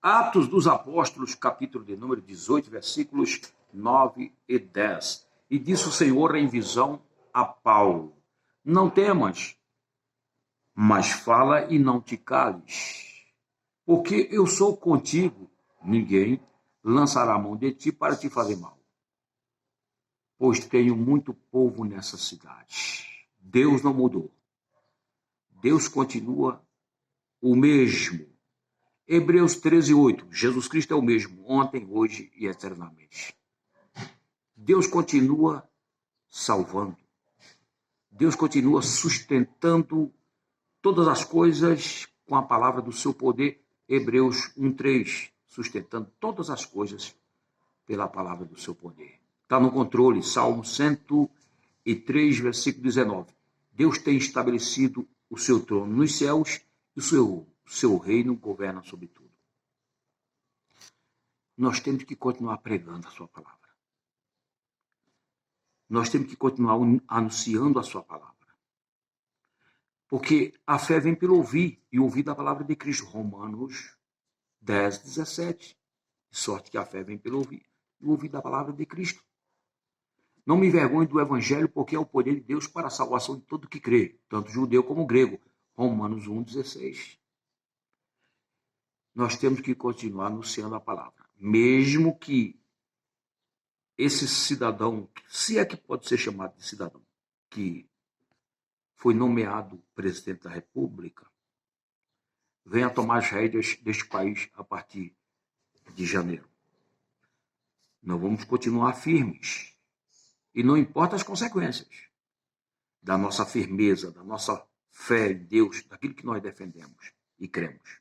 Atos dos Apóstolos, capítulo de número 18, versículos 9 e 10. E disse o Senhor em visão a Paulo: não temas, mas fala e não te cales, porque eu sou contigo, ninguém lançará a mão de ti para te fazer mal. Pois tenho muito povo nessa cidade. Deus não mudou. Deus continua o mesmo. Hebreus 13, 8. Jesus Cristo é o mesmo, ontem, hoje e eternamente. Deus continua salvando. Deus continua sustentando todas as coisas com a palavra do seu poder. Hebreus 1, 3. Sustentando todas as coisas pela palavra do seu poder. Está no controle. Salmo 103, versículo 19. Deus tem estabelecido o seu trono nos céus e o seu reino governa sobre tudo. Nós temos que continuar pregando a sua palavra. Nós temos que continuar anunciando a sua palavra. Porque a fé vem pelo ouvir, e ouvir da palavra de Cristo. Romanos 10, 17. De sorte que a fé vem pelo ouvir, e ouvir da palavra de Cristo. Não me envergonhe do evangelho, porque é o poder de Deus para a salvação de todo que crê, tanto judeu como grego. Romanos 1, 16. Nós temos que continuar anunciando a palavra. Mesmo que esse cidadão, se é que pode ser chamado de cidadão, que foi nomeado presidente da República, venha tomar as rédeas deste país a partir de janeiro. Nós vamos continuar firmes. E não importa as consequências da nossa firmeza, da nossa fé em Deus, daquilo que nós defendemos e cremos.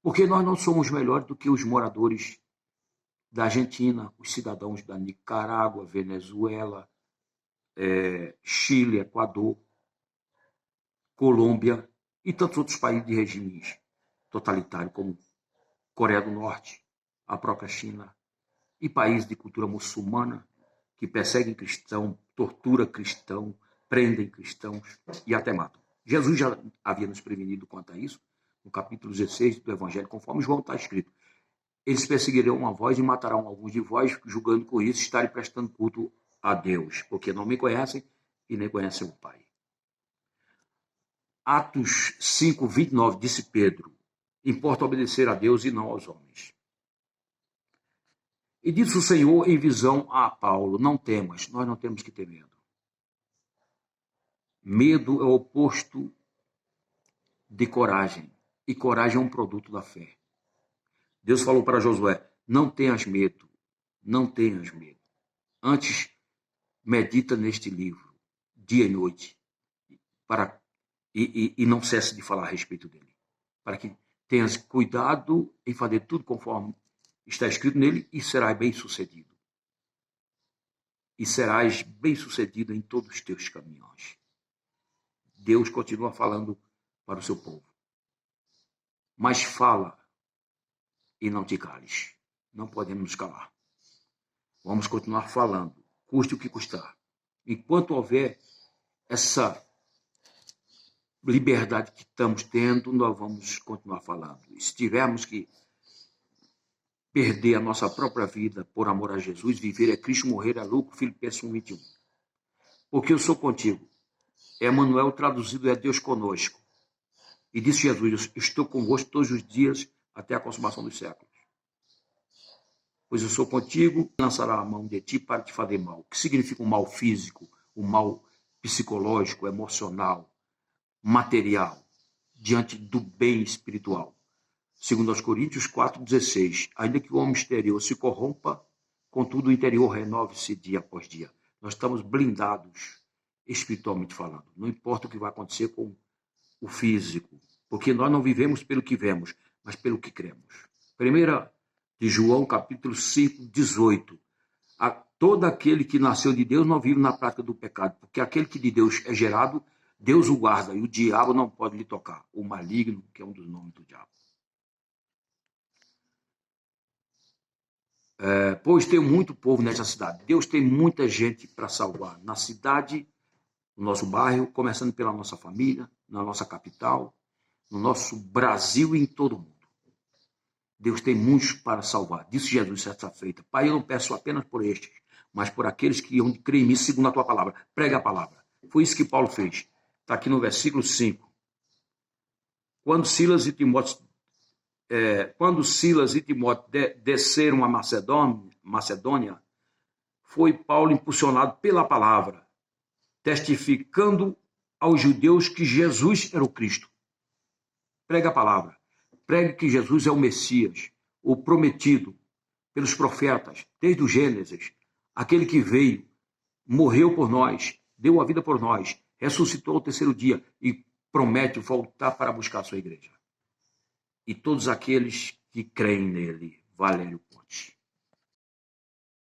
Porque nós não somos melhores do que os moradores da Argentina, os cidadãos da Nicarágua, Venezuela, Chile, Equador, Colômbia e tantos outros países de regimes totalitários, como Coreia do Norte, a própria China, e países de cultura muçulmana que perseguem cristãos, torturam cristãos, prendem cristãos e até matam. Jesus já havia nos prevenido quanto a isso, no capítulo 16 do Evangelho, conforme João está escrito. Eles perseguirão a vós e matarão alguns de vós, julgando com isso estarem prestando culto a Deus, porque não me conhecem e nem conhecem o Pai. Atos 5, 29, disse Pedro: importa obedecer a Deus e não aos homens. E disse o Senhor em visão a Paulo: não temas, nós não temos que ter medo. Medo é o oposto de coragem, e coragem é um produto da fé. Deus falou para Josué: não tenhas medo, não tenhas medo. Antes, medita neste livro, dia e noite, e não cesse de falar a respeito dele, para que tenhas cuidado em fazer tudo conforme está escrito nele, e serás bem-sucedido. E serás bem-sucedido em todos os teus caminhos. Deus continua falando para o seu povo. Mas fala e não te cales. Não podemos nos calar. Vamos continuar falando, custe o que custar. Enquanto houver essa liberdade que estamos tendo, nós vamos continuar falando. E se tivermos que perder a nossa própria vida por amor a Jesus, viver é Cristo, morrer é lucro, Filipenses 1, 21. Porque eu sou contigo. Emanuel traduzido é Deus conosco. E disse Jesus: estou convosco todos os dias até a consumação dos séculos. Pois eu sou contigo, lançará a mão de ti para te fazer mal. O que significa o mal físico, o mal psicológico, emocional, material, diante do bem espiritual. Segundo aos Coríntios 4,16, ainda que o homem exterior se corrompa, contudo o interior renove-se dia após dia. Nós estamos blindados, espiritualmente falando. Não importa o que vai acontecer com o físico, porque nós não vivemos pelo que vemos, mas pelo que cremos. 1 de João, capítulo 5, 18. Todo aquele que nasceu de Deus não vive na prática do pecado, porque aquele que de Deus é gerado, Deus o guarda, e o diabo não pode lhe tocar. O maligno, que é um dos nomes do diabo. Pois tem muito povo nessa cidade. Deus tem muita gente para salvar na cidade, no nosso bairro, começando pela nossa família, na nossa capital, no nosso Brasil e em todo o mundo. Deus tem muitos para salvar. Disse Jesus certa feita: Pai, eu não peço apenas por estes, mas por aqueles que iam crer em mim segundo a tua palavra. Prega a palavra. Foi isso que Paulo fez. Está aqui no versículo 5. Quando Silas e Timóteo desceram a Macedônia, foi Paulo impulsionado pela palavra, testificando aos judeus que Jesus era o Cristo. Prega a palavra. Pregue que Jesus é o Messias, o prometido pelos profetas, desde o Gênesis, aquele que veio, morreu por nós, deu a vida por nós, ressuscitou ao terceiro dia e promete voltar para buscar a sua igreja. E todos aqueles que creem nele. Valério Ponte.